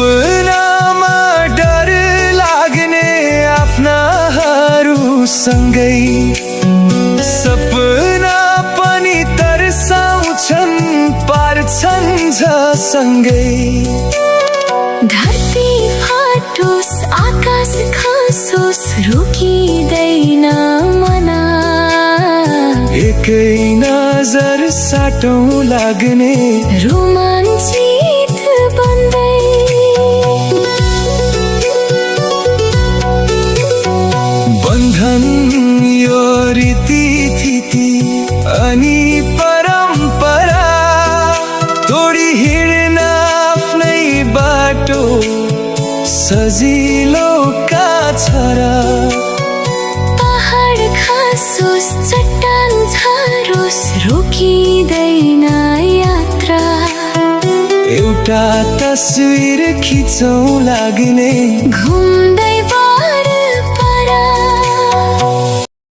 सपनामा डर लाग्ने आफ्नाहरूसँगै सपना पनि तर्साउँछन् पार्छन् झसँगै। धरती फाटोस् आकाश खसोस् रोकिँदैन मना, एकै नजर साटौँ लाग्ने रोमाञ्चित बन्दै। बन्धन यो रीतिथिति अनि परम्परा तोडी हिँड्न आफ्नै बाटो सजिलो का छ र। पहाड खसोस् चट्टान झरोस् रोकिँदैन यात्रा, एउटा तस्बिर खिचौँ लाग्ने घुम्दै